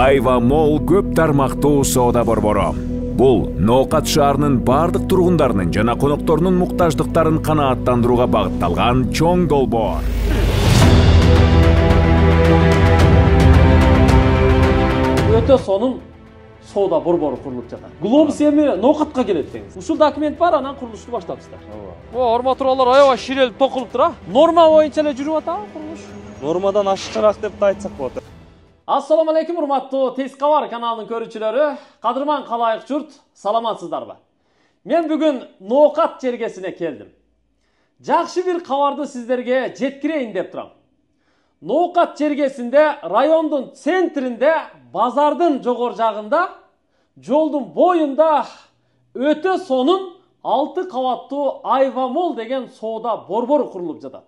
Айва Мол көп тармактуу соода борбору. Бул Ноокат шаарынын бардык тургундарынын жана конокторунун муктаждыктарын канааттандырууга багытталган чоң долбоор. Өтө сонун соода борбору курулуп жатат. Глобус эми Ноокатка келет деңиз. Ушул документ бар, анан курулушту баштапсыздар. Арматуралар аябай ширелип токулуп тура. Норма боюнча эле жүрүп атабы курулуш? Нормадан ашыкыраак деп да айтсак болот. Ассаламу алейкум, урматтуу Тез Кабар каналынын көрүүчүлөрү. Кадырман калайык журт, саламатсыздарбы? Мен бүгүн Ноокат жергесине келдим. Жакшы бир кабарды сиздерге жеткирейин деп турам. Ноокат жергесинде, райондун центринде, базардын жогор жагында, жолдун боюнда өтө сонун 6 кабаттуу Айва Мол деген соода борбору курулуп жатат.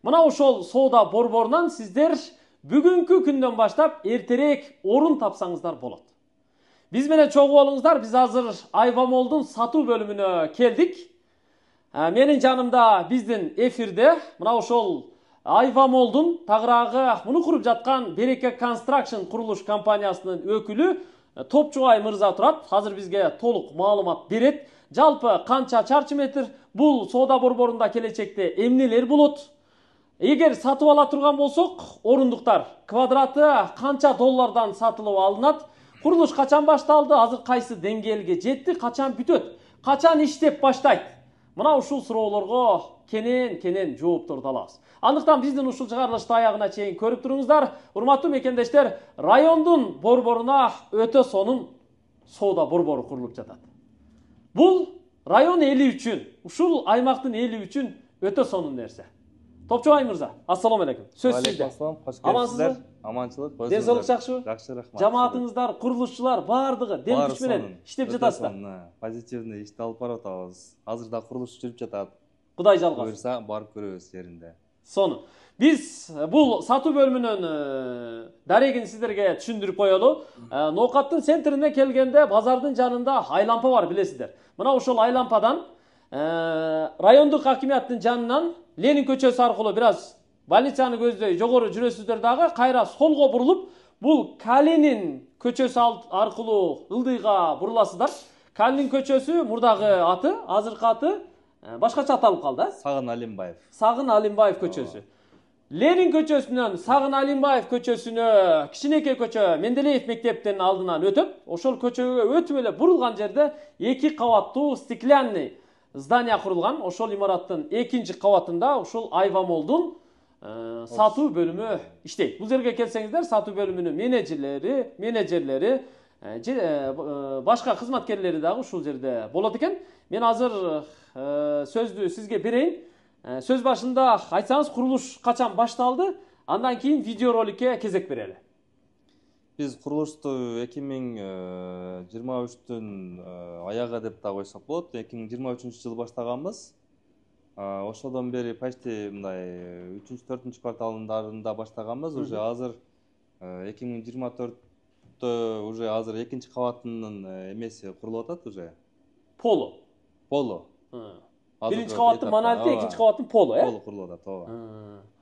Мына ошол соода борборунан сиздер бүгүнкү күндөн баштап эртерээк орун тапсаңыздар болот. Биз менен чогуу болуңуздар, биз азыр Айва Молдун сатуу бөлүмүнө келдик. Менин жанымда биздин эфирде мына ошол Айва Молдун тагыраагы муну куруп жаткан Береке Construction курулуш компаниясынын өкүлү Топчугай мырза турат. Азыр бизге толук маалымат берет. Жалпы канча чарчы метр бул соода борборунда келечекте эмнелер болот? Эгер сатып ала турган болсок, орундуктар квадраты канча доллардан сатылып алынат? Курулуш качан башталды? Азыр кайсы деңгээлге жетти? Качан бүтөт? Качан иштеп баштайт? Мына ушул суроолорго кенен жоопторду алабыз. Андыктан биздин ушул чыгарылышты аягына чейин көрүп туруңуздар. Урматтуу мекендештер, райондун борборуна өтө сонун соода борбору курулуп жатат. Бул район эли үчүн, ушул аймактын эли үчүн өтө сонун нерсе. Топчугай мырза, ассаламу алейкум. Сөз сизде. Амансызбы? Аманчылык. Денсаулык жакшыбы? Жакшы, рахмат. Жамаатыңыздар, курулушчулар бардыгы дем күч менен иштеп жатасыздар. Позитивный ишти алып барып атабыз. Азыр да курулуш жүрүп жатат. Кудай жалгасын. Буйрса барып көрөбүз жеринде. Сону. Биз бул сатуу бөлүмүнүн дарегин сиздерге түшүндүрүп коелу. Ноокаттын центрине келгенде базардын жанында айлампа бар, билесиздер. Мына ошол айлампадан райондук хакимияттын жанынан Ленин көчөсү аркылуу бир аз больницаны көздөй жогору жүрөсүздөр дагы, кайра солго бурулуп, бул Калинин көчөсү аркылуу ылдыйга буруласыздар. Калинин көчөсү мурдагы аты, азыркы аты башкача аталып калды. Сагын Алимбаев. Сагын Алимбаев көчөсү. Ленин көчөсүнөн Сагын Алимбаев көчөсүнө кичинекей көчө Менделеев мектептин алдынан өтөп, ошол көчөгө өтүп эле бурулган жерде 2 кабаттуу стеклянный здания курулган. Ошол имараттын 2-нчи кабатында ушул Айва Молдун сатуу бөлүмү иштейт. Бул жерге келсеңиздер, сатуу бөлүмүнүн менеджерлери, башка кызматкерлери дагы ушул жерде болот экен. Мен азыр сөздү сизге берейин. Сөз башында айтсаңыз, курулуш качан башталды? Андан кийин видеороликке кезек берели. Биз курулушту 2023-түн аягы деп да койсок болот. 2023-жылы баштаганбыз. Ошодон бери почти мындай 3-4 кварталдарында баштаганбыз. Уже азыр 2024-тө уже азыр 2-нчи кабатынын эмеси курулуп атат уже. Поло. Биринчи кабаттын монолити, 2-нчи кабаттын поло, Поло курулуп атат, ооба.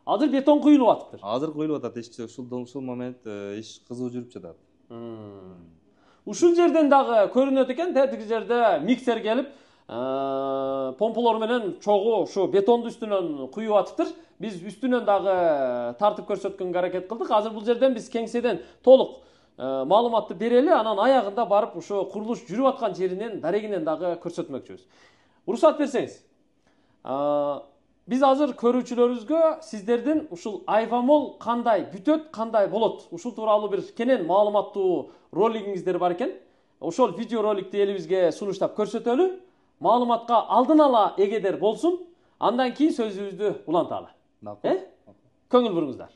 Азыр бетон куюлуп атыптыр. Азыр куюлуп атат, ушул момент иш кызуу жүрүп жатат. Ушул жерден дагы көрүнөт экен, тетиги жерде миксер келип, помпалор менен чогуу ушу бетондун үстүнөн куюп атыптыр. Биз үстүнөн дагы тартып көрсөткөнгө аракет кылдык. Азыр бул жерден биз кеңседен толук маалыматты берели, анан аягында барып ушу курулуш жүрүп аткан жеринен дарегинен дагы көрсөтмөкчүбүз. Уруксат берсеңиз. Биз азыр көрүүчүлөрүбүзгө сиздердин ушул Айва Мол кандай бүтөт, кандай болот? Ушул тууралуу бир кенен маалыматтуу ролигиңиздер бар экен. Ошол видео роликти элибизге сунуштап көрсөтөлү. Маалыматка алдын ала эгедер болсун. Андан кийин сөзүбүздү уланталы. Көңүл буруңуздар.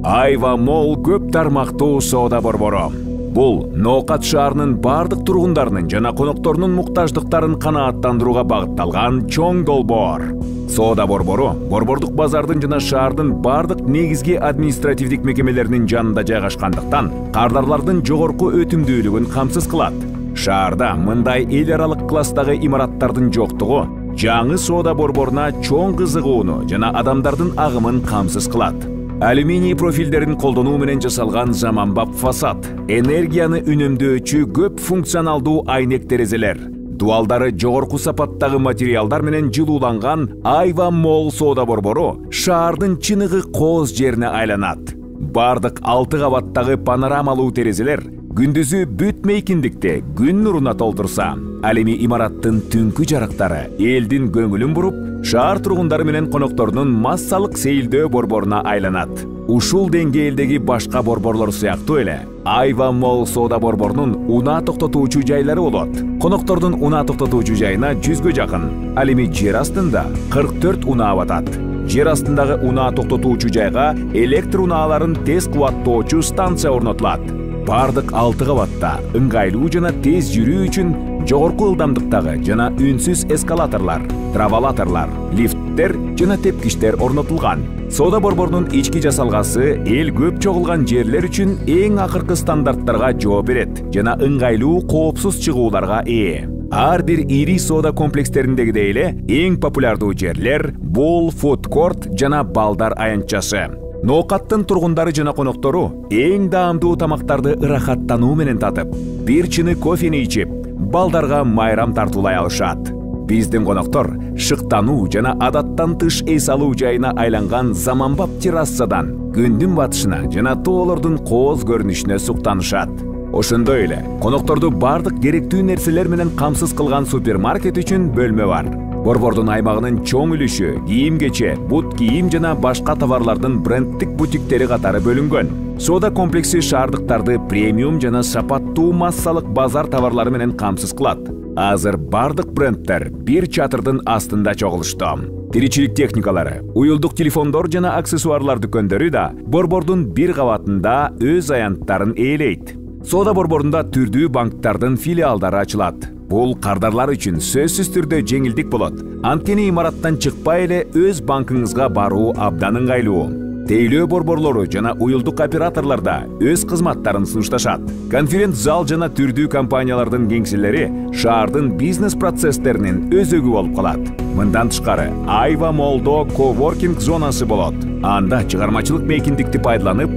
Айва Мол көп тармактуу соода борбору. Бул Ноокат шаарынын бардык тургундарынын жана конокторунун муктаждыктарын канааттандырууга багытталган чоң долбоор. Соода борбору борбордук базардын жана шаардын бардык негизги административдик мекемелеринин жанында жайгашкандыктан кардарлардын жогорку өтүмдүүлүгүн камсыз кылат. Шаарда мындай эл аралык класстагы имараттардын жоктугу жаңы соода борборуна чоң кызыгууну жана адамдардын агымын камсыз кылат. Алюминий профилдерин колдонуу менен жасалган заманбап фасад, энергияны үнөмдөөчү көп функционалдуу айнек терезелер, дуалдары жогорку сапаттагы материалдар менен жылууланган Айва Молл соода борбору шаардын чыныгы кооз жерине айланат. Бардык 6 кабаттагы панорамалуу терезелер күндүзү бүтмейкиндикте күн нуруна толтурса, ал эми имараттын түнкү жарыктары элдин көңүлүн буруп, шаар тургундары менен конокторунун массалык сейилдөө борборуна айланат. Ушул деңгээлдеги башка борборлор сыяктуу эле Айва Молл соода борборунун унаа токтотуучу жайлары болот. Коноктордун унаа токтотуучу жайына 100гө жакын, ал эми жер астында 44 унаа батат. Жер астындагы унаа токтотуучу жайга электр унааларын тез кубаттоочу станция орнотулат. Бардык 6 кабатта ыңгайлуу жана тез жүрүү үчүн жогорку ылдамдыктагы жана үнсүз эскалаторлор, травалаторлор, лифттер жана тепкичтер орнотулган. Соода борборунун ички жасалгасы эл көп чогулган жерлер үчүн эң акыркы стандарттарга жооп берет жана ыңгайлуу коопсуз чыгууларга ээ. Ар бир ири соода комплекстериндегидей эле эң популярдуу жерлер Бул Food Court жана Балдар аянтчасы. Ноокаттын тургундары жана коноктору эң даамдуу тамактарды ырахаттануу менен татып, бир чыны кофени ичип, балдарга майрам тартуулай алышат. Биздин коноктор шыктануу жана адаттан тыш эс алуу жайына айланган заманбап террасадан күндүн батышына жана тоолордун кооз көрүнүшүнө суктанышат. Ошондой эле конокторду бардык керектүү нерселер менен камсыз кылган супермаркет үчүн бөлмө бар. Борбордун аймагынын чоң үлүшү кийим-кече, бут кийим жана башка товарлардын брендтик бутиктери катары бөлүнгөн. Соода комплекси шаардыктарды премиум жана сапаттуу массалык базар товарлары менен камсыз кылат. Азыр бардык брендтер бир чатырдын астында чогулушту. Тиричилик техникалары, уюлдук телефондор жана аксессуарлар дүкөндөрү да борбордун бир кабатында өз аянттарын ээлейт. Соода борборунда түрдүү банктардын филиалдары ачылат. Бул кардарлар үчүн сөзсүз түрдө жеңилдик болот. Анткени имараттан чыкпай эле өз банкыңызга баруу абдан ыңгайлуу. Тейлөө борборлору жана уюлдук операторлорда өз кызматтарын сунушташат. Конференц зал жана түрдүү компаниялардын кеңселери шаардын бизнес процесстеринин өзөгү болуп калат. Мындан тышкары, Айва Моллдо коворкинг зонасы болот. Анда чыгармачылык мейкиндикти пайдаланып,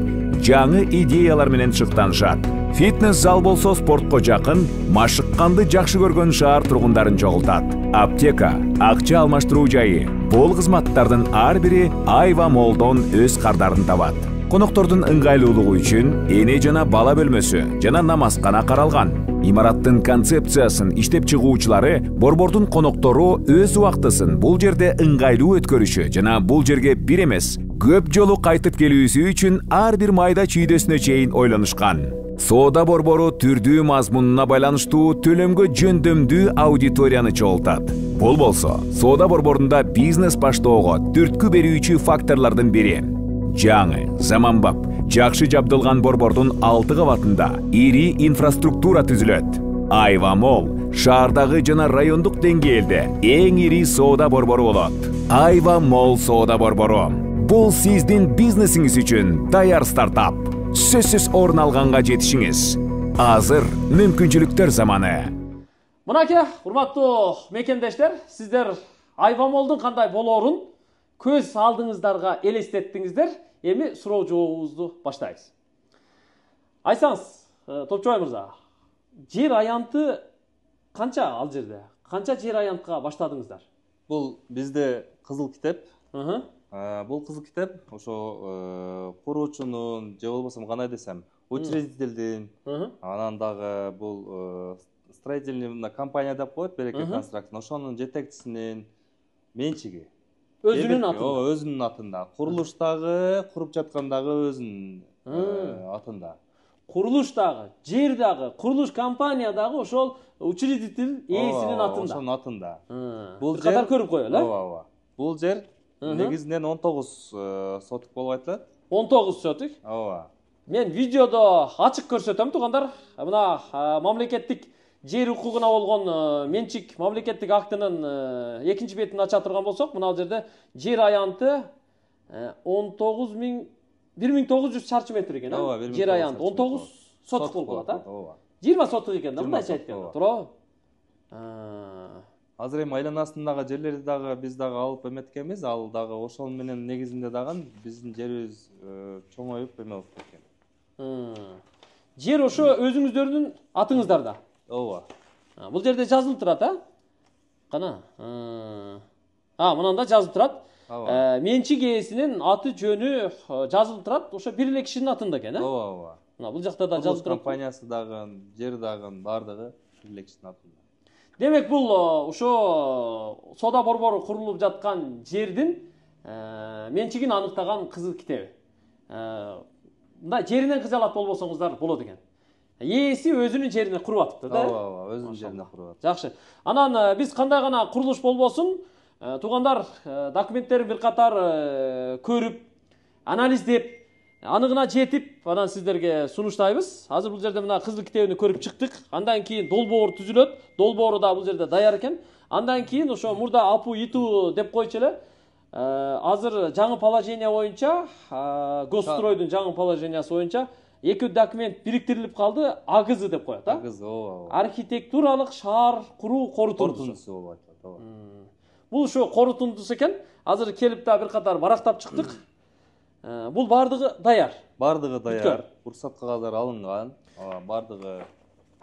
жаңы идеялар менен шыктанышат. Фитнес зал болсо спортко жакын, машыкканды жакшы көргөн шаар тургундарын чогултат. Аптека, акча алмаштыруу жайы, бул кызматтардын ар бири Айва Моллдон өз кардарын табат. Коноктордун ыңгайлуулугу үчүн эне жана бала бөлмөсү жана намазкана каралган. Имараттын концепциясын иштеп чыгуучулары борбордун коноктору өз убактысын бул жерде ыңгайлуу өткөрүшү жана бул жерге бир эмес, көп жолу кайтып келүүсү үчүн ар бир майда чүйдөсүнө чейин ойлонушкан. Соода борбору түрдүү мазмунуна байланыштуу төлөмгө жөндөмдүү аудиторияны чогултат. Бул болсо, соода борборунда бизнес баштоого түрткү берүүчү факторлордун бири. Жаңы, заманбап, жакшы жабдылган борбордун 6 кабатында ири инфраструктура түзүлөт. Айва Молл шаардагы жана райондук деңгээлде эң ири соода борбору болот. Айва Молл соода борбору. Бул сиздин бизнесиңиз үчүн даяр стартап. Сөзсүз орун алганга жетишиңиз. Азыр мүмкүнчүлүктөр заманы. Мынакей, урматтуу мекендештер, сиздер Айва Моллдун кандай болоорун көз алдыңыздарга элестеттиңиздер. Эми суроо жообубузду баштайбыз. Айтсаңыз, Топчубай мырза, жер аянты канча ал жерде? Канча жер аянтка баштадыңыздар? Бул бизде кызыл китеп. Бул кызыл китеп ошо куруучунун же болбосо кандай десем, учредительдин, анан дагы бул строительный компания деп коет, Берекет констракция. Ошонун жетекчисинин менчиги. Өзүнүн атында. Өзүнүн атында. Курулуштагы, куруп жаткандагы өзүнүн атында. Курулуштагы, жердагы, курулуш компаниядагы ошол учредитель ээсинин атында. Ошонун атында. Бул жер катар көрүп коелу, ооба. Бул жер негизинен 19 соток болуп айтылат. 19 соток? Ооба. Мен видеодо ачык көрсөтөм туугандар. Мына мамлекеттик жер укугуна болгон менчик мамлекеттик актынын экинчи бетин ача турган болсок, мына жерде жер аянты 1900 чарчы метр экен, жер аянты 19 соток болуп калат, а? Ооба. 20 соток экен да, мындайча айтканда. Туурабы? азыр эми айланасындагы жерлерди дагы биз дагы алып эметкенбиз, ал дагы ошол менен негизинде дагы биздин жерибиз чоңоюп эме болуп кеткен. Жер ошо өзүңүздөрдүн атыңыздарда. Ооба. Бул жерде жазылып турат, Кана. Мынанда жазылып турат. Менчик ээсинин аты жөнү жазылып турат. Ошо бир эле кишинин атында экен, Ооба. Бул жакта да жазылып турат. Компаниясы дагы, жер дагы бардыгы бир эле кишинин атында. Демек бул ошо соода борбору курулуп жаткан жердин менчигин аныктаган кызыл китеби. Мындай жеринен кыжалат болбосоңуздар болот экен. Ээси өзүнүн жерине куруп атыптыр да. Ооба, өзүнүн жерине куруп атат. Жакшы. Анан биз кандай гана курулуш болбосун, туугандар документтерин бир катар көрүп, анализдеп, аныгына жетип, анан сиздерге сунуштайбыз. Азыр бул жерде мына кызыл китебини көрүп чыктык. Андан кийин долбоор түзүлөт. Долбоору да бул жерде даяр экен. Андан кийин ошо мурда апу иту деп койчу эле. Азыр жаңы положение боюнча, госстройдун жаңы положениясы боюнча эки документ бириктирилип калды, АГЗ деп коет, АГЗ, ооба. Архитектуралык шаар куруу корутундусу болуп атат, ооба. Бул ошо корутундусу экен. Азыр келип да бир катар барактап чыктык. Бул бардыгы даяр. Бардыгы даяр. Уруксат кагаздары алынган. Бардыгы.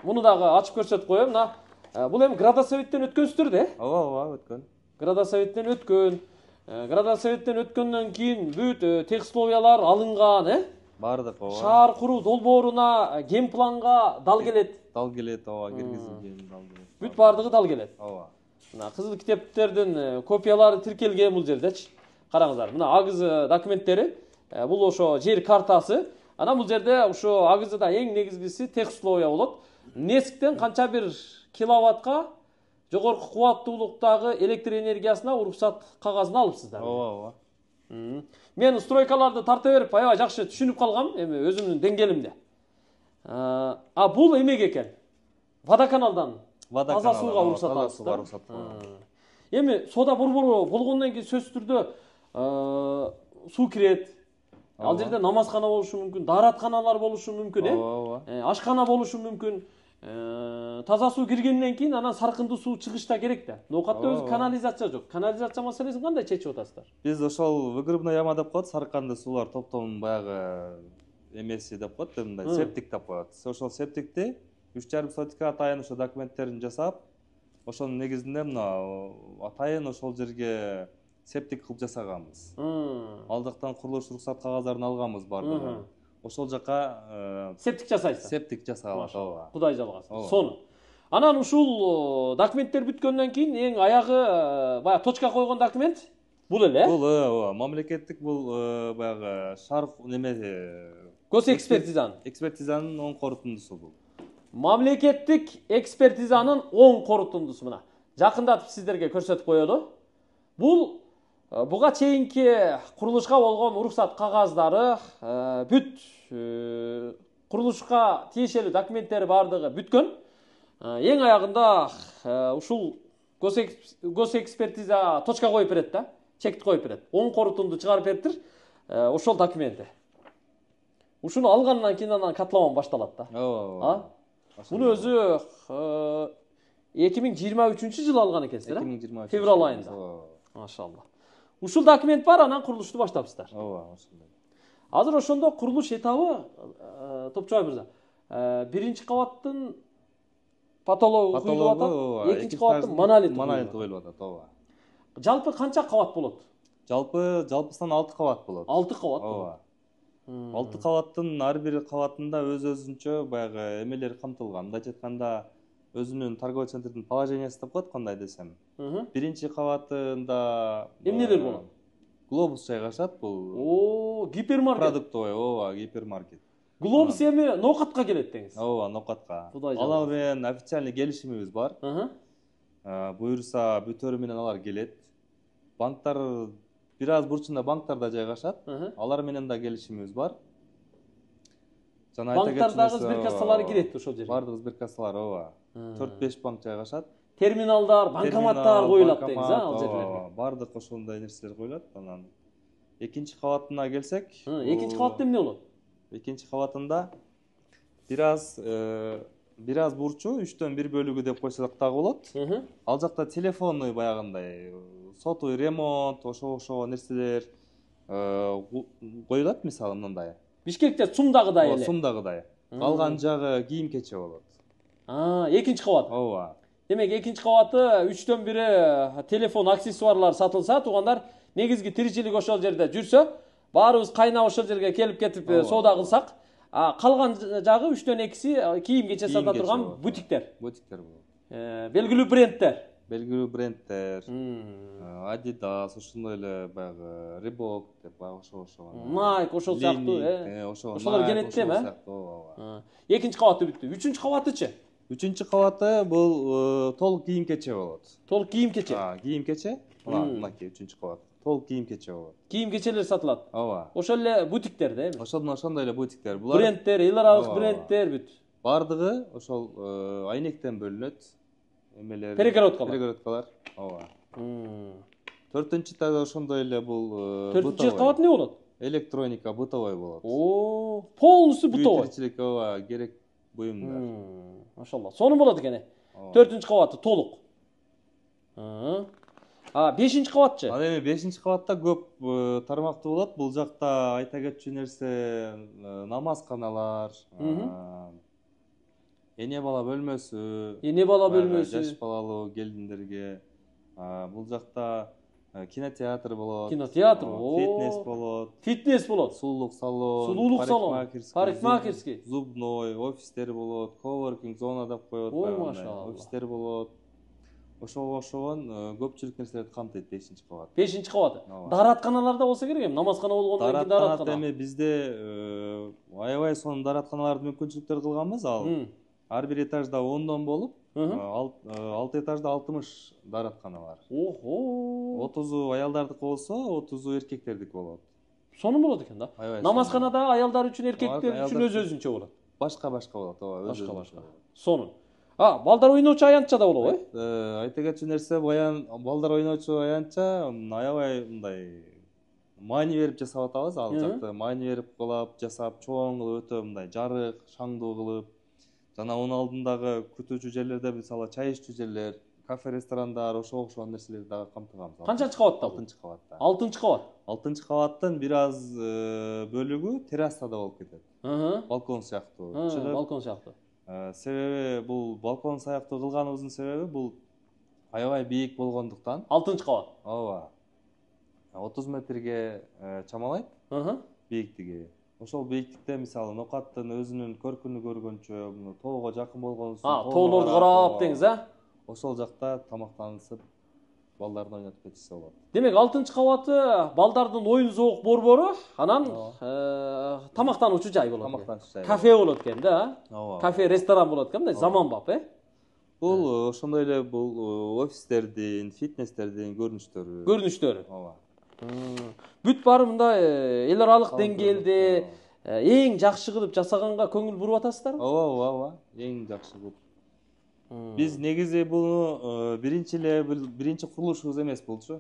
Муну дагы ачып көрсөтүп коем. Мына бул эми градосоветтен өткөнсүздөр да? Ооба, өткөн. Градосоветтен өткөн. Градосоветтен өткөндөн кийин бүт технологиялар алынган, Бардык, ооба. Шаар куруу долбооруна, ген планга дал келет. Дал келет, ооба, киргизилген дал келет. Бүт бардыгы дал келет. Ооба. Мына кызыл китептердин копиялары тиркелген бул жердечи. Караңыздар. Мына АГЗ документтери. Бул ошо жер картасы. Анан бул жерде ошо АГЗда эң негизгиси технология болот. Несктен канча бир киловаттка жогорку кубаттуулуктагы электр энергиясына уруксат кагазын алыпсыздар. Ооба. Мен стройкаларды тарта берип, аябай жакшы түшүнүп калгам, эми өзүмдүн деңгээлимде. Бул эмеге экен? Водоканалдан таза сууга уруксат алыпсыздар. Эми соода борбору болгондон кийин сөзсүз түрдө суу кирет. Ал жерде намазкана болушу мүмкүн, дааратканалар болушу мүмкүн, ашкана болушу мүмкүн. Таза суу киргенден кийин анан саркындуу суу чыгышта керек да. Ноокатта өзү канализация жок. Канализация маселесин кандай чечип атасыздар? Биз ошол выгребная яма деп коет, сарканды суулар топтоонун баягы эмеси деп коет, мындай септик деп коет. Ошол септикти 3,5 сотикке атайын ошо документтерин жасап, ошонун негизинде мына атайын ошол жерге септик кылып жасаганбыз. Ал жактан курулуш уруксат кагаздарын алганбыз бардыгы. Ошол жака септик жасайсыздар. Септик жасалат, ооба. Кудай жалгасын. Сону. Анан ушул документтер бүткөндөн кийин эң аягы баягы точка койгон документ бул эле. Бул ооба, мамлекеттик бул баягы шаар неме экспертизанын оң корутундусу бул. Мамлекеттик экспертизанын оң корутундусу мына. Жакындатып сиздерге көрсөтүп коелу. Бул буга чейинки курулушка болгон уруксат кагаздары, бүт курулушка тиешелүү документтери бардыгы бүткөн. Эң аягында ушул госэкспертиза точка коюп берет да, чекти коюп берет. Оң корутунду чыгарып бериптир ошол документти. Ушуну алгандан кийин анан катламан башталат да. Ооба. Муну өзү 2023-жылы алган экенсиздер, 2023 февраль айында. Машалла. Ушул документ бар, анан курулушту баштапсыздар. Ооба, ошондой. Азыр ошондо курулуш этабы Топчубай мырза, биринчи кабаттын патологу куюлуп атат, экинчи кабаттын монолит коюлуп атат, ооба. Жалпы канча кабат болот? Жалпысынан 6 кабат болот. 6 кабат. Ооба. 6 кабаттын ар бир кабатында өз-өзүнчө баягы эмелер камтылган. Мындайча айтканда, өзүнүн торговый центрдин положениясы деп коет, кандай десем. Биринчи кабатында эмнелер болот? Глобус жайгашат, бул гипермаркет. Продуктовый, ооба, гипермаркет. Глобус эми ноокатка келет деңиз. Ооба, ноокатка. Алар менен официальный келишимибиз бар. Буюрса бүтөрү менен алар келет. Банктар бир аз бурчунда банктарда жайгашат. Алар менен да келишимибиз бар. Банктардагы сберкассалары кирет ошол жерге. Бардык сберкассалар, ооба. 4-5 банк жайгашат. Терминалдар, банкоматтар коюлат деңиз, ал жерлерге. Бардык ошондой нерселер коюлат. Анан экинчи кабатына келсек, экинчи кабатта эмне болот? Экинчи кабатында бир аз бир аз бурчу 3/1 бөлүгү деп койсок дагы болот. Ал жакта телефонный баягындай сотовый ремонт, ошого нерселер коюлат, мисалы мындай. Бишкекте сумдагыдай эле. Сумдагыдай. Калган жагы кийим-кече болот. Экинчи кабат. Ооба. Демек экинчи кабаты 3/1 телефон аксессуарлар сатылса, туугандар негизги тиричилик ошол жерде жүрсө, баарыбыз кайнап ошол жерге келип кетип соода кылсак, калган жагы 3/2си кийим-кече сата турган бутиктер. Бутиктер болот. Белгилүү брендтер. Белгилүү брендтер. Adidas, ошондой эле баягы Reebok деп баягы ошого. Nike ошол сыяктуу, ошолор келет эми. Ооба. Экинчи кабаты бүттү. Үчүнчү кабатычы? Үчүнчү кабаты бул толук кийим-кече болот. Толук кийим-кече. Кийим-кече. Мынакей үчүнчү кабат. Толук кийим-кече болот. Кийим-кечелер сатылат. Ооба. Ошол эле бутиктер да эми. Ошондой эле бутиктер. Булар брендтер, эл аралык брендтер бүт. Бардыгы ошол айнектен бөлүнөт. Эмелер. Перегородкалар. Ооба. 4-тагы ошондой эле бул 4-кабат эмне болот? Электроника бытовой болот. Полностью бытовой. Тиричилик керек буюмдар. Машалла. Сонун болот экен. 4-кабаты толук. 5-нчи кабатчы? Ал эми 5-нчи кабатта көп тармактуу болот. Бул жакта айта кетчү нерсе намазканалар, эне бала бөлмөсү, жаш балалуу келиндерге. Бул жакта кинотеатр болот. Фитнес болот. Сулуулук салон, парикмахерский, зубной, офистер болот, коворкинг зона деп коет. Офистер болот. Ошого окшогон көпчүлүк нерселерди камтыйт 5-нчи кабат. 5-нчи кабаты. Дааратканаларда болсо керек эми, намазкана болгондон кийин даараткана. Эми бизде аябай сонун дааратканаларды мүмкүнчүлүктөр кылганбыз. Ал ар бир этажда 10дон болуп, 6 этажда 60 даараткана бар. 30-у аялдардыкы болсо, 30-у эркектердики болот. Сонун болот экен да. Намазканада аялдар үчүн, эркектер үчүн өзүнчө болот. Башка болот, ооба, башка. Сонун. Балдар ойночу аянтча да болобу, Айта кетчү нерсе, балдар ойночу аянтча аябай мындай маани берип жасап атабыз. Ал жакта маани берип кылып, жасап, чоң кылып, өтө мындай жарык, шаңдуу кылып, жана унун алдындагы күтүүчү жерлерде, мисалы чай ичүү жерлер, кафе, ресторандар, ошого окшогон нерселерди дагы камтыганбыз. Канчанчы кабатта? 6-нчы кабатта. 6-нчы кабат. 6-нчы кабаттын бир аз бөлүгү террасада болуп кетет. Балкон сыяктуу. Балкон сыяктуу. Себеби бул балкон сыяктуу кылганыбыздын себеби бул аябай бийик болгондуктан. 6-нчы кабат. Ооба. 30 метрге чамалайт бийиктиги. Ошол бийиктикте мисалы нокаттын өзүнүн көркүнү көргөнчө, тоого жакын болгонсун. Тоолорду карап деңиз, Ошол жакта тамактанышып, балдарды ойнотуп кетишсе болот. Демек 6-нчы кабаты балдардын оюн зоок борбору, анан тамактануучу жай болот. Тамактануучу жай. Кафе болот экен да. Кафе, ресторан болот экен, мындай заманбап, Бул ошондой эле бул офистердин, фитнестердин көрүнүштөрү. Ооба. Бүт баары мындай эл аралык деңгээлде эң жакшы кылып жасаганга көңүл буруп атасыздарбы? Ооба, эң жакшы кылып. Биз негизи буну биринчи курулушубуз эмес болчу.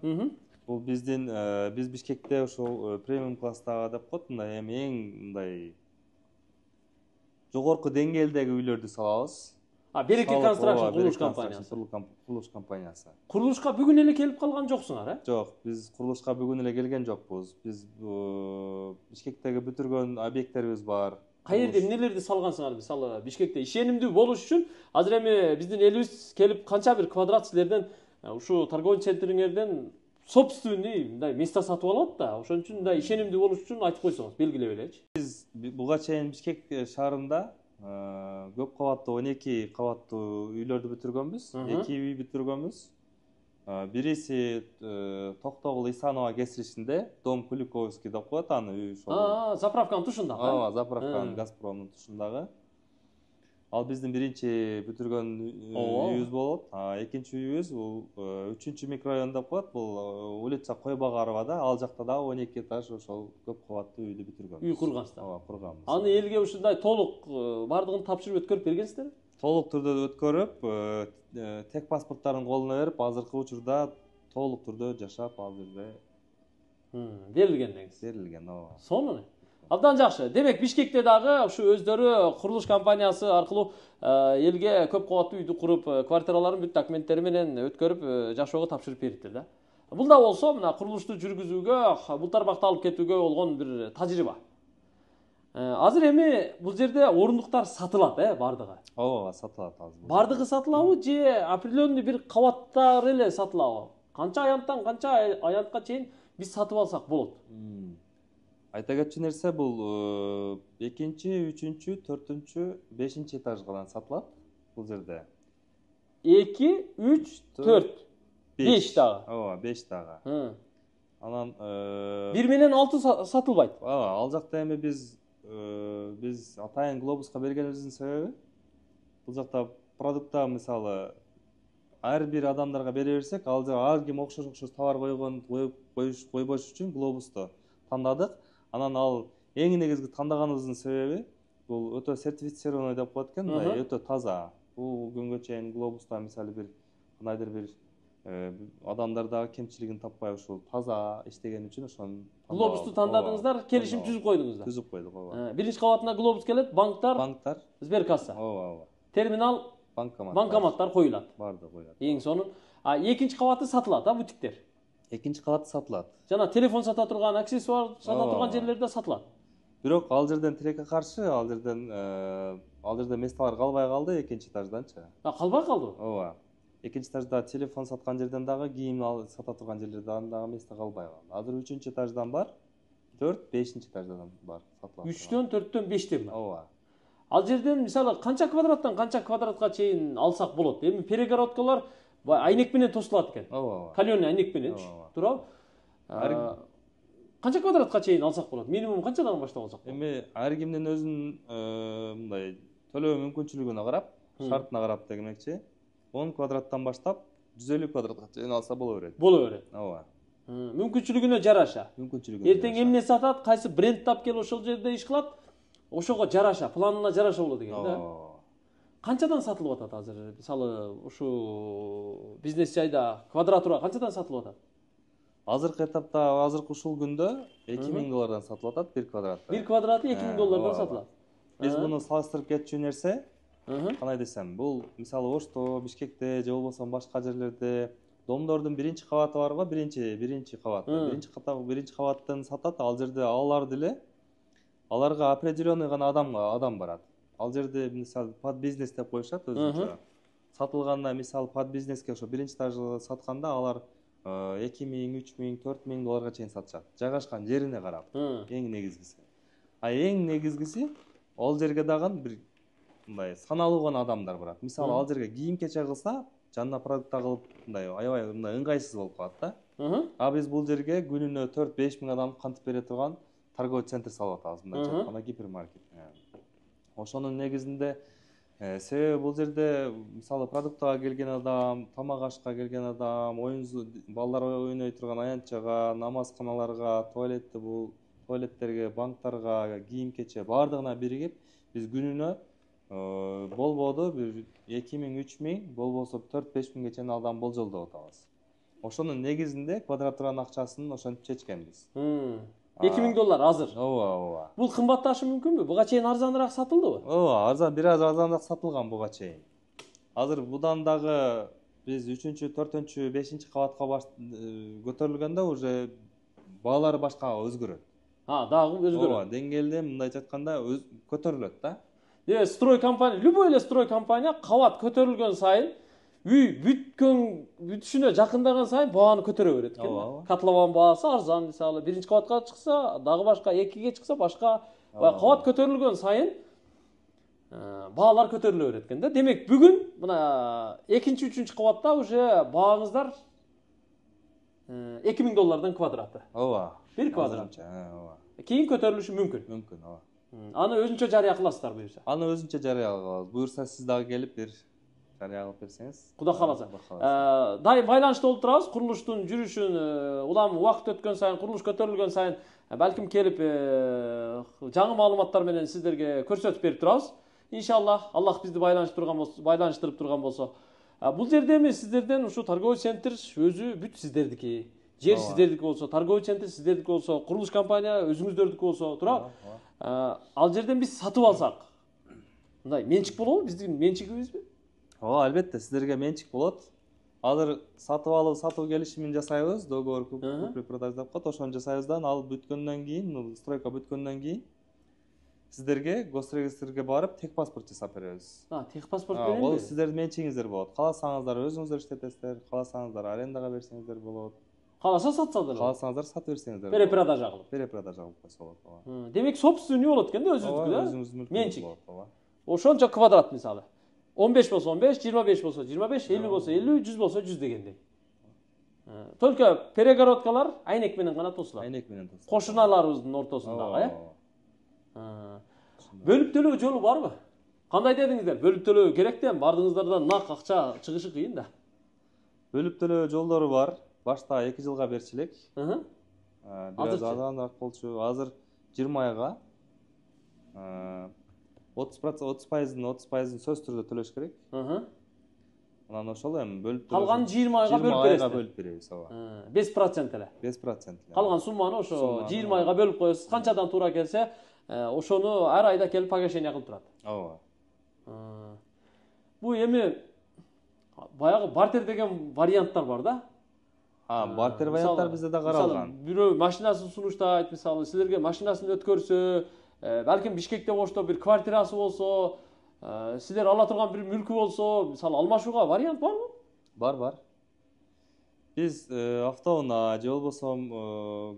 Бул биз Бишкекте ошол премиум класстагы деп коет, мындай эң мындай жогорку деңгээлдеги үйлөрдү салабыз. Береке констракшн курулуш компаниясы. Курулушка бүгүн эле келип калган жоксуңар, Жок, биз курулушка бүгүн эле келген жокпуз. Биз Бишкектеги бүтүргөн объекттерибиз бар. Каерде эмнелерди салгансыңар? Мисалы, Бишкекте ишенимдүү болуш үчүн азыр эми биздин элибиз келип канча бир квадрат силерден ушу торговый центриңерден собственный мындай место сатып алат да. Ошон үчүн мындай ишенимдүү болуш үчүн айтып койсоңуз, белгилеп элечи. Биз буга чейин Бишкек шаарында көп кабаттуу 12 кабаттуу үйлөрдү бүтүргөнбүз, 2 үй бүтүргөнбүз. Бириси Токтогул Исанова кесиришинде, Дом Куликовский деп коет, аны үй ошол. Заправканын тушунда. Заправканын Газпромдун тушундагы. Ал биздин биринчи бүтүргөн үйүбүз болот. Экинчи үйүбүз бул 3-чү микрорайон деп коет. Бул улица Койбагарова, ал жакта да 12 этаж ошол көп кабаттуу үйдү бүтүргөнбүз. Үй кургансыздар. Ооба, курганбыз. Аны элге ушундай толук бардыгын тапшырып өткөрүп бергенсиздерби? Толук түрдө өткөрүп, тек паспорттарын колуна берип, азыркы учурда толук түрдө жашап, ал жерде берилген негиз. Берилген, ооба. Сонун. Абдан жакшы. Демек Бишкекте дагы ушу өздөрү курулуш компаниясы аркылуу элге көп кабаттуу үйдү куруп, квартираларын бүт документтери менен өткөрүп жашоого тапшырып бериптир да. Бул да болсо мына курулушту жүргүзүүгө, бул тармакта алып кетүүгө болгон бир тажрыйба. Азыр эми бул жерде орундуктар сатылат, бардыгы. Ооба, сатылат азыр. Бардыгы сатылабы же определенный бир кабаттар эле сатылабы? Канча аянттан канча аянтка чейин биз сатып алсак болот? Айта кетчү нерсе бул 2-чи, 3-чү, 4-чү, 5-чи этажга гана сатылат бул жерде. 2, 3, 4, 5 дагы. Ооба, 5 дагы. Анан 1 менен 6 сатылбайт. Ал жакта эми биз атайын глобуска бергенибиздин себеби бул жакта продукта мисалы ар бир адамдарга бере берсек, ал ар ким окшош товар койбош үчүн глобусту тандадык. Анан ал эң негизги тандаганыбыздын себеби бул өтө сертифицированный деп коет экен, өтө таза. Бул күнгө чейин глобуста мисалы бир кандайдыр бир адамдар дагы кемчилигин таппай ушул таза иштеген үчүн ошону глобусту тандадыңыздар, келишим түзүп койдуңуздар. Түзүп койдук, ооба. Биринчи кабатына глобус келет, банктар, Сберкасса. Ооба. Терминал, банкоматтар коюлат. Барды коюлат. Эң сонун. Экинчи кабаты сатылат, бутиктер. Экинчи кабаты сатылат. Жана телефон сата турган, аксессуар сата турган жерлерде сатылат. Бирок ал жерден тилекке каршы, ал жерден месталар калбай калды экинчи этажданчы. Калбай калды? Ооба. Экинчи этажда телефон саткан жерден дагы, кийим сата турган жерлерден дагы место калбай калды. Азыр 3-чү этаждан бар, 4, 5-чи этаждан бар сатылат. 3төн, 4төн, 5тен бар. Ооба. Ал жерден мисалы канча квадраттан канча квадратка чейин алсак болот? Эми перегородкалар айнек менен тосулат экен. Ооба. Каленый айнек менен, туурабы? Канча квадратка чейин алсак болот? Минимум канчадан баштап алсак болот? Эми ар кимдин өзүнүн мындай төлөө мүмкүнчүлүгүнө карап, шартына карап дегенекчи, 10 квадраттан баштап 150 квадратка чейин алса боло берет. Боло берет. Ооба. Мүмкүнчүлүгүнө жараша. Мүмкүнчүлүгүнө. Эртең эмне сатат, кайсы бренд тап келип ошол жерде иш кылат, ошого жараша, планына жараша болот экен да. Канчадан сатылып атат азыр? Мисалы, ушу бизнес жайда квадратура канчадан сатылып атат? Азыркы этапта, азыркы ушул күндө $2000 сатылып атат 1 квадраты. 1 квадраты $2000 сатылат. Биз муну салыштырып кетчү нерсе, кандай десем, бул мисалы Ошто, Бишкекте же болбосо башка жерлерде домдордун биринчи кабаты бар го, биринчи кабаты. Биринчи кабаттан сатат, ал жерде алар деле аларга определенный гана адам барат. Ал жерде мисалы под бизнес деп коюшат өзүнчө. Сатылганда мисалы под бизнеске ошо биринчи этажды сатканда алар $2000, $3000, $4000 чейин сатышат. Жайгашкан жерине карап. Эң негизгиси. Эң негизгиси ал жерге дагы бир мындай саналуу гана адамдар барат. Мисалы ал жерге кийим кече кылса, жанына продукт кылып мындай аябай мындай ыңгайсыз болуп калат да. Биз бул жерге күнүнө 4-5 миң адам кантип бере турган торговый центр салып атабыз, мындайча айтканда гипермаркет. Ошонун негизинде себеби бул жерде мисалы продуктага келген адам, тамак ашка келген адам, балдар ойной турган аянтчага, намазканаларга, туалеттерге, банктарга, кийим кече баардыгына биригип биз күнүнө болбоду бир 2000-3000, болбосо 4-5 миңге чейин адам болжолдоп атабыз. Ошонун негизинде квадратуранын акчасын ошентип чечкенбиз. $2000 азыр. Ооба. Бул кымбатташы мүмкүнбү? Буга чейин арзаныраак сатылдыбы? Ооба, бир аз арзаныраак сатылган буга чейин. Азыр будан дагы биз 3-чү, 4-чү, 5-чи кабатка көтөрүлгөндө уже баалары башка өзгөрөт. Дагы өзгөрөт. Ооба, деңгээлде мындайча айтканда көтөрүлөт да. Строй компания, любой эле строй компания кабат көтөрүлгөн сайын үй бүтүшүнө жакындаган сайын бааны көтөрө берет экен. Котлован баасы арзан, мисалы, биринчи кабатка чыкса, дагы башка, 2ге чыкса башка, кабат көтөрүлгөн сайын баалар көтөрүлө берет экен да. Демек, бүгүн мына 2-чи, 3-чү кабатта уже бааңыздар $2000 квадраты. Ооба. 1 квадрат. Ооба. Кийин көтөрүлүшү мүмкүн. Мүмкүн, ооба. Аны өзүнчө жарыя кыласыздар буюрса. Аны өзүнчө жарыя кылабыз. Буюрса сиз дагы келип бир жарыя кылып берсеңиз. Кудай кааласа. Дайым байланышта болуп турабыз. Курулуштун жүрүшүн улам убакыт өткөн сайын, курулуш көтөрүлгөн сайын балким келип жаңы маалыматтар менен сиздерге көрсөтүп берип турабыз. Иншаллах, Аллах бизди байланыштырып турган болсо. Бул жерде эми сиздерден ушу торговый центр өзү бүт сиздердики. Жер сиздердики болсо, торговый центр сиздердики болсо, курулуш компания өзүңүздөрдүкү болсо, туура? Ал жерден биз сатып алсак, мындай менчик болобу? Биздин менчигибизби? Ооба, албетте, сиздерге менчик болот. Азыр сатып алып, сатуу келишимин жасайбыз, договор купли-продажа деп коет, ошону жасайбыздан, ал бүткөндөн кийин, стройка бүткөндөн кийин сиздерге госрегистрге барып техпаспорт жасап беребиз. Техпаспорт мененби? Ол сиздердин менчигиңиздер болот. Кааласаңыздар өзүңүздөр иштетесиздер, кааласаңыздар арендага берсеңиздер болот. Кааласа сатсаңыздар. Кааласаңыздар сатып берсеңиздер. Перепродажа кылып. Перепродажа кылып койсо болот. Демек собственный болот экен да, өзүңүздүкү да? Өзүңүздүн мүлкүңүз Менчик. болот, ооба. Ошончо квадрат мисалы. 15 болсо 15, 25 болсо 25, 50 болсо 50, 100 болсо 100 дегендей. Только перегородкалар айнек менен гана тосулат. Айнек менен тосулат. Кошуналарыбыздын ортосундагы, Бөлүп төлөө жолу барбы? Кандай дедиңиздер? Бөлүп төлөө керек да, бардыңыздардан нак акча чыгышы кыйын да. Бөлүп төлөө жолдору бар. Башта 2 жылга берчү элек. Бир аз азаныраак болчу. Азыр 20 айга 30% сөз түрдө төлөш керек. Анан ошол эми бөлүп төлөө. Калган 20 айга бөлүп бересиз. 20 айга бөлүп беребиз, ооба. 5% эле. 5% эле. Калган сумманы ошо 20 айга бөлүп коесуз. Канчадан туура келсе, ошону ар айда келип погашение кылып турат. Ооба. Бу эми баягы бартер деген варианттар бар да. Бартер варианттар бизде да каралган. Бирөө машинасын сунуштайт, мисалы, силерге машинасын өткөрсө, балким Бишкекте бошто бир квартирасы болсо, силер ала турган бир мүлкү болсо, мисалы, алмашууга вариант барбы? Бар. Биз автоунаа же болбосо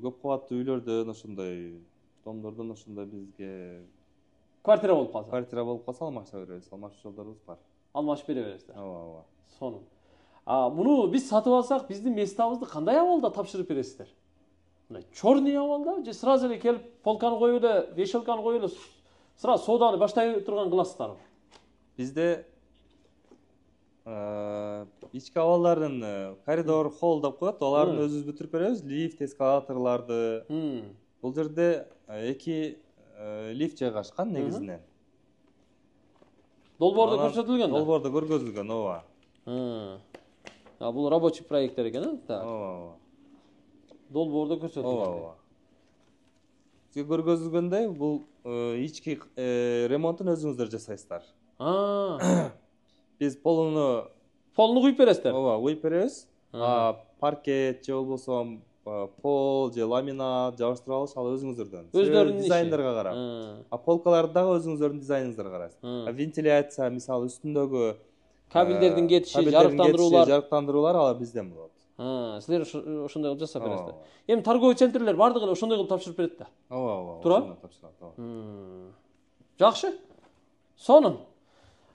көп кабаттуу үйлөрдөн ошондой домдордон ошондой бизге квартира болуп калса алмаша беребиз. Алмашуу жолдорубуз бар. Алмашып бере бересиздер. Ооба. Сонун. Муну биз сатып алсак, биздин местабызды кандай абалда тапшырып бересиздер? Мындай чорный абалда же сразу эле келип полканы коюп эле, вешалканы коюп эле сразу сооданы баштай турган кыласыздарбы? Бизде ички абалдарын коридор, холл деп коет, алардын өзүбүз бүтүрүп беребиз, лифт, эскалаторлорду. Бул жерде 2 лифт жайгашкан негизинен. Долбоордо көрсөтүлгөн да? Долбоордо көргөзүлгөн, ооба. Бул рабочий проекттер экен, ооба. Долбоордо көрсөтүлгөн. Ооба. Сизге көргөзүлгөндөй, бул ички ремонтун өзүңүздөр жасайсыздар. Биз полуну куюп бересиздер? Ооба, куюп беребиз. Паркет же болбосо пол же ламинат жабыштырып алыш ал өзүңүздөрдөн. Өздөрүнүн дизайндарга карап. Полкаларды дагы өзүңүздөрдүн дизайныңыздарга карайсыз. Вентиляция, мисалы, үстүндөгү кабелдердин кетиши, жарыктандыруулар алар бизден болот. Силер ошондой кылып жасап бересиздер. Эми торговый центрлер бардыгы эле ошондой кылып тапшырып берет да. Ооба. Туура? Жакшы. Сонун.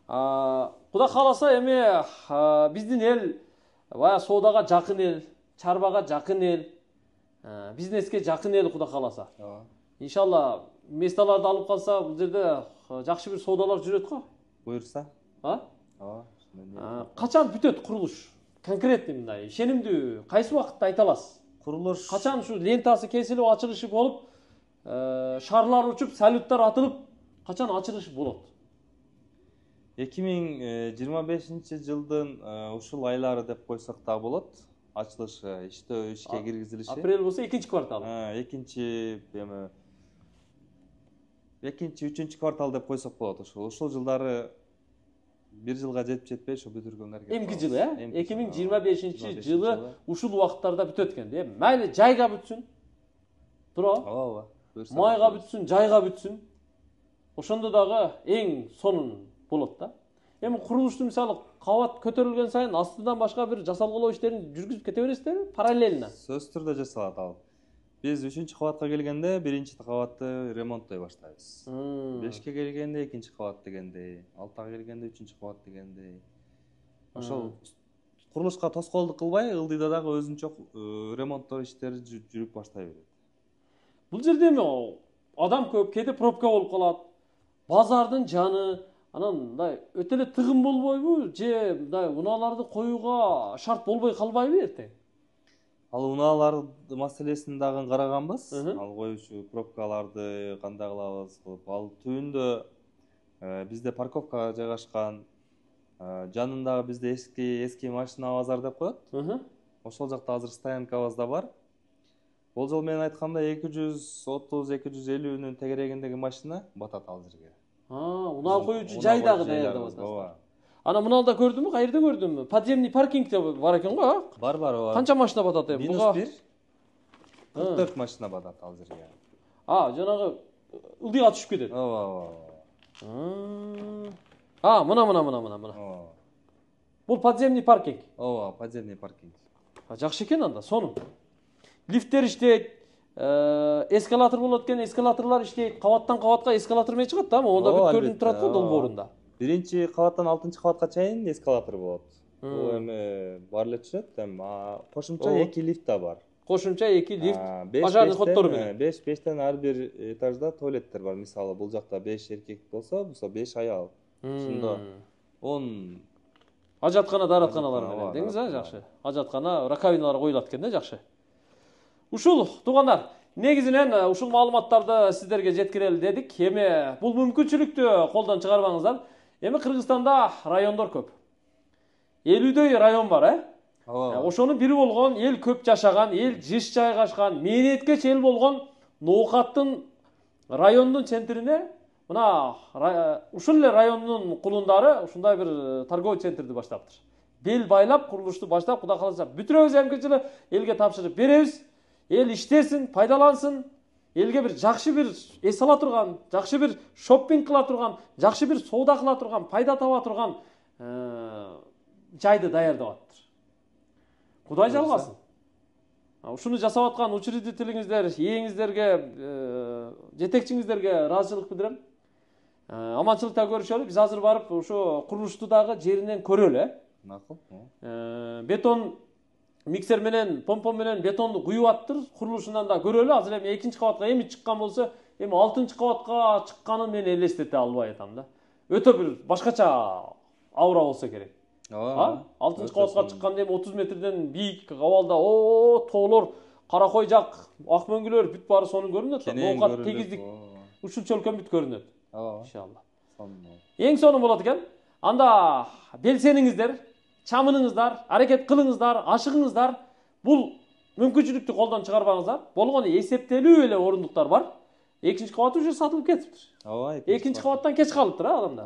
Кудай кааласа эми биздин эл баягы соодага жакын эл, чарбага жакын эл, бизнеске жакын эл, кудай кааласа. Иншалла месталарды алып калса, бул жерде жакшы бир соодалар жүрөт го. Буйрса. Качан бүтөт курулуш? Конкретный мындай ишенимдүү кайсы убакытта айта аласыз? Курулуш качан ушу лентасы кесилип, ачылышы болуп, шарлар учуп, салюттар атылып, качан ачылышы болот? 2025-жылдын ушул айлары деп койсок да болот. Ачылышы, ишке киргизилиши. Апрель болсо 2-чи квартал. 2-3 квартал деп койсок болот. Ушул жылдары 1 жылга жетпей ошо бүтүргөнгө аракет. Эмки жылы, 2025-жылы ушул убакыттарда бүтөт экен. Майли жайга бүтсүн. Туурабы? Ооба. Майга бүтсүн, жайга бүтсүн. Ошондо дагы эң сонун болот да. Эми курулушту мисалы кабат көтөрүлгөн сайын астынан башка бир жасалгылоо иштерин жүргүзүп кете бересиздерби? Параллельно. Сөзсүз түрдө жасалат ал. Биз 3-чү кабатка келгенде 1-чи кабатты ремонттой баштайбыз. 5-ке келгенде 2-чи кабат дегендей, 6-га келгенде 3-чү кабат дегендей. Ошол курулушка тоскоолдук кылбай, ылдыйда дагы өзүнчө ремонттор иштери жүрүп баштай берет. Бул жерде эми адам көп, кээде пробка болуп калат. Базардын жаны, анан мындай өтө эле тыгын болбойбу, же мындай унааларды коюуга шарт болбой калбайбы эртең? Ал унаалар маселесин дагы караганбыз. Ал коюучу пробкаларды кандай кылабыз кылып. Ал түбүндө бизде парковка жайгашкан. Жанындагы бизде эски машина базар деп коет. Ошол жакта азыр стоянкабыз да бар. Болжол менен айтканда 230-250-нун тегерегиндеги машина батат ал жерге. Унаа коюучу жай дагы даярдап атасыз. Ооба. Ана муналда көрдүмбү? Кайерде көрдүм? Подземный паркингде бар экен го? Бар, ооба. Канча машина батат эми? -1 44 машина батат ал жерге. Жанагы ылдыйга түшүп кетет. Ооба. Мына. Бул подземный паркинг. Ооба, подземный паркинг. Жакшы экен анда, сонун. Лифттер иштейт, эскалатор болот экен, эскалаторлор иштейт, кабаттан кабатка эскалатор менен чыгат да, онда бүт көрүнүп турат го долбоорунда. Биринчи кабаттан 6-кабатка чейин эскалатор болот. Бул эми бар эле түшөт, кошумча 2 лифт да бар. Кошумча 2 лифт, пожарный ходдору менен. 5-5тен ар бир этажда туалеттер бар. Мисалы, бул жакта 5 эркек болсо, бул 5 аял. Ошондо 10 ажаткана, дааратканалар менен деңиз, жакшы. Ажаткана, раковиналар коюлат экен да, жакшы. Ушул туугандар, негизинен ушул маалыматтарды сиздерге жеткирели дедик. Эми бул мүмкүнчүлүктү колдон чыгарбаңыздар. Эми Кыргызстанда райондор көп. 50дөй район бар, Ошонун бири болгон, эл көп жашаган, эл жыш жайгашкан, мээнеткеч эл болгон Ноокаттын райондун центрине мына ушул эле райондун кулундары ушундай бир торговый центрди баштаптыр. Бел байлап, курулушту баштап, Кудай кааласа, бүтүрөбүз эмки жылы элге тапшырып беребиз. Эл иштесин, пайдалансын. Элге бир жакшы бир эс ала турган, жакшы бир шоппинг кыла турган, жакшы бир соода кыла турган, пайда таба турган жайды даярдап атыптыр. Кудай жалгасын. Ушуну жасап аткан учредителиңиздер, ээңиздерге, жетекчиңиздерге ыраазычылык билдирем. Аманчылыкта көрүшөлү. Биз азыр барып ошо курулушту дагы жеринен көрөлү, Макул. Бетон миксер менен, помпа менен бетонду куюп аттыр. Курулушунан да көрөлү. Азыр эми 2-кабатка эми чыккан болсо, эми 6-кабатка чыкканын мен элестете албай атам да. Өтө бир башкача аура болсо керек. 6-кабатка чыкканда эми 30 метрден бийик абалда тоолор, каракой жак, ак мөңгүлөр бүт баары сонун көрүнөт. Ноокат тегиздик ушул чөлкөн бүт көрүнөт. Иншалла. Эң сонун болот экен. Анда белсениңиздер, чамыныңыздар, аракет кылыңыздар, ашыгыңыздар. Бул мүмкүнчүлүктү колдон чыгарбаңыздар. Болгону эсептелүү эле орундуктар бар. 2-кабат уже сатылып кетиптир. 2-кабаттан кеч калыптыр адамдар.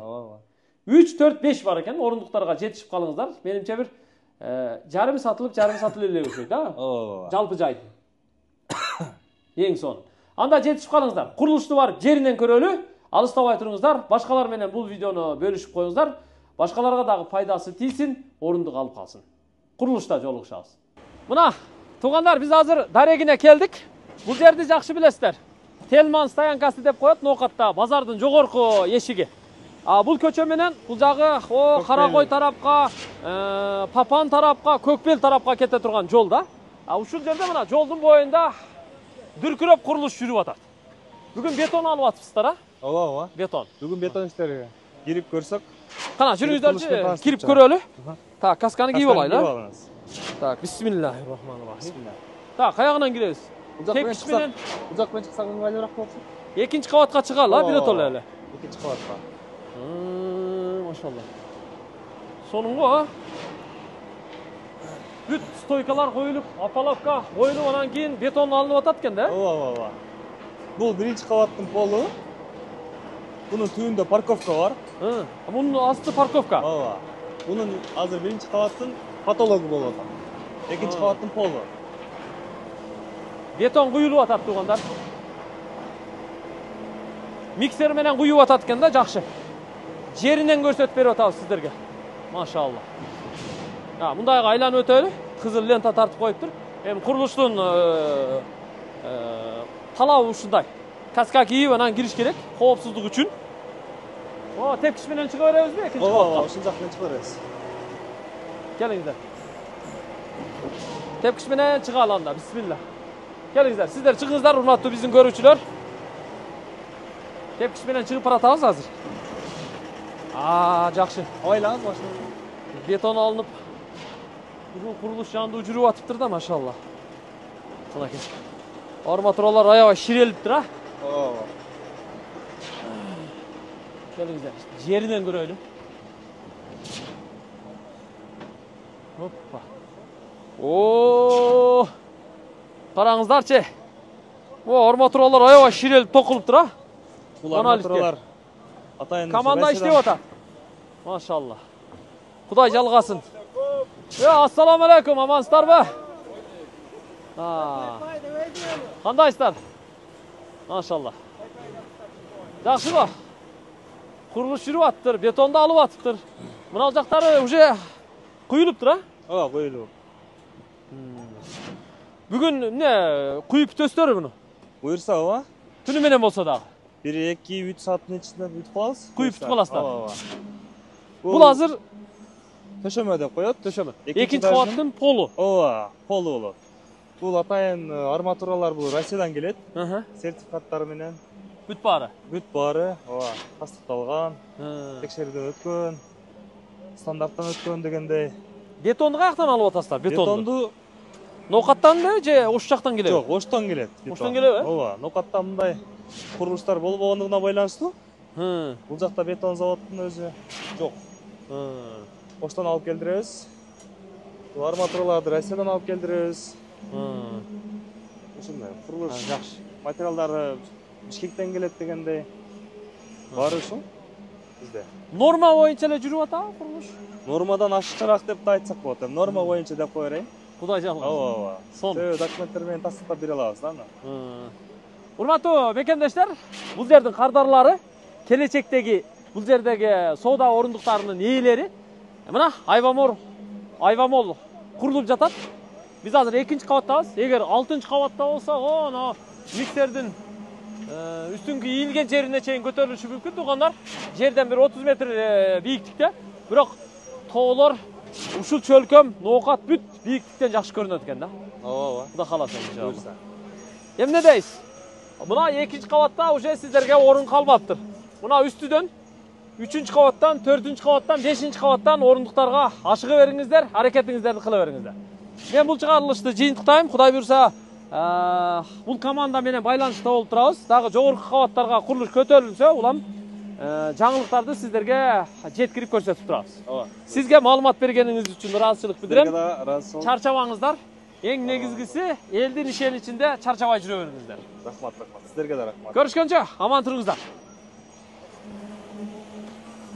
3, 4, 5 бар экен, орундуктарга жетишип калыңыздар. Менимче бир жарым сатылып эле өшөйт, жалпы жайды. Эң сонун. Анда жетишип калыңыздар. Курулушту барып жеринен көрөлү. Алыстабай туруңуздар. Башкалар менен бул видеону бөлүшүп коюңуздар. Башкаларга дагы пайдасы тийсин, орундук алып калсын. Курулушта жолугушабыз. Мына, туугандар, биз азыр дарегине келдик. Бул жерди жакшы билесиздер. Телман стоянкасы деп коет Ноокатта, базардын жогорку эшиги. Бул көчө менен бул жагы Каракой тарапка, Папан тарапка, Көкбел тарапка кете турган жол да. Ушул жерде мына жолдун боюнда дүркүрөп курулуш жүрүп атат. Бүгүн бетон алып атыпсыздар, Ооба. Бетон. Бүгүн бетон иштерге кирип көрсөк. Кана, жүрүңүздөрчү, кирип көрөлү. Так, касканы кийип алайлы. Так, бисмиллахиррахманиррахим. Так, каягынан киребиз. Тепкич менен узак менен чыксак ыңгайлуураак болот. 2-кабатка чыгалы, бирөт эле. 2-кабатка. Машалла. Сонун го, бүт стойкалар коюлуп, опаловка коюлуп, анан кийин бетон алынып атат экен да? Ооба. Бул 1-кабаттын полу. Bunun tüyünde parkovka var. Bunun aslı parkovka. Ооба. Bunun azır 1-кабаттын patologu болот. 2-кабаттын polu. Beton kuyulup atat tuğanlar. Mikser menен kuyup atat eken da jakşı. Jerinden көрсөтүп берип атабыз сиздерге. Машалла. Мындайга айланып өтөлү. Кызыл лента тартып коюптур. Эми курулуштун талабы ушундай. Каска кийип анан кириш керек, коопсуздук үчүн. Тепкич менен чыга беребизби? Ооба, ушул жак менен чыга беребиз. Келиңиздер. Tepkiş menен чыга алanda. Bismillah. Келиңиздер, сиздер чыгыңыздар, урматтуу биздин көрүүчүлөр. Tepkiş менен чыгып баратабыз азыр. Жакшы. Ойлаңыз машина. Бетон алынып, курулуш жанында жүрүп атыптыр да, машалла. Мынакей. Арматуралар аябай ширелиптир, Ооба. Келиңиздер, жеринен көрөлү. Hoppa. Караңыздарчы. О, арматуралар аябай ширелип токулуптур, а? Бул арматуралар атайын команда иштеп атат. Машалла. Кудай жалгасын. Ассаламу алейкум, амансыздарбы? Кандайсыздар? Машалла. Жакшыбы? Курулуш жүрүп атыптыр, бетонду алып атыптыр. Мына жактары уже куюлуптур, а? Ооба, куюлуп. Бүгүн эмне куюп бүтөсүздөр муну? Буюрса, ооба. Түнү менен болсо дагы. 1-2-3 сааттын ичинде бүтүп калабыз. Куюп бүтүп каласыздар. Ооба. Бул азыр төшөмө деп коет. төшөмө. Экинчи кабаттын полу. Ооба, полу болот. Бул атайын арматуралар бул Россиядан келет. Сертификаттары менен. Бүт баары. Бүт баары, ооба, тастыкталган, текшерүүдөн өткөн, стандарттан өткөн дегендей. Бетонду каяктан алып атасыздар? Бетонду Ноокаттан же ош жактан келеби? жок, оштон келет. Оштон келеби? Ооба, Ноокаттан мындай курулуштар болбогондугуна байланыштуу. Бул жакта бетон заводунун өзү жок. Оштон алып келдиребиз. Бул арматураларды Россиядан алып келдиребиз. Ушундай курулуш Жакшы. материалдары Бишкектен келет дегендей. Баары ушул бизде. Норма боюнча эле жүрүп атабы курулуш? Нормадан ашыкчараак деп да айтсак болот. Норма боюнча деп кое берейин. Кудай жалгасы. Ооба. Сон. Документтер менен тастыктап бере алабыз да аны. Урматтуу мекендештер, бул жердин кардарлары, келечектеги бул жердеги соода орундуктарынын ээлери мына айвамол курулуп жатат. Биз азыр 2-кабаттабыз. Эгер 6-кабатта болсо, оно миксердин үстүңкү ийилген жерине чейин көтөрүлүшү мүмкүн. Туугандар, жерден бир 30 метр бийиктикте. Бирок тоолор ушул чөлкөм, Ноокат бүт бийиктиктен жакшы көрүнөт экен да. Ооба. Кудай кааласа иншалла. Эмне дейсиз? Мына 2-кабатта уже сиздерге орун калбаптыр. Мына үстүдөн 3-кабаттан, 4-кабаттан, 5-кабаттан орундуктарга ашыга бериңиздер, аракетиңиздерди кыла бериңиздер. Мен бул чыгарылышты жыйынтыктайм. Кудай буйрса, бул команда менен байланышта болуп турабыз. Дагы жогорку кабаттарга курулуш көтөрүлсө, улам жаңылыктарды сиздерге жеткирип көрсөтүп турабыз. Ооба. Сизге маалымат бергениңиз үчүн ыраазычылык билдирем. Ыраазы. Чарчабаңыздар. Эң негизгиси элдин ишениминде чарчабай жүрө бериңиздер. Рахмат. Сиздерге да рахмат. Көрүшкөнчө аман туруңуздар.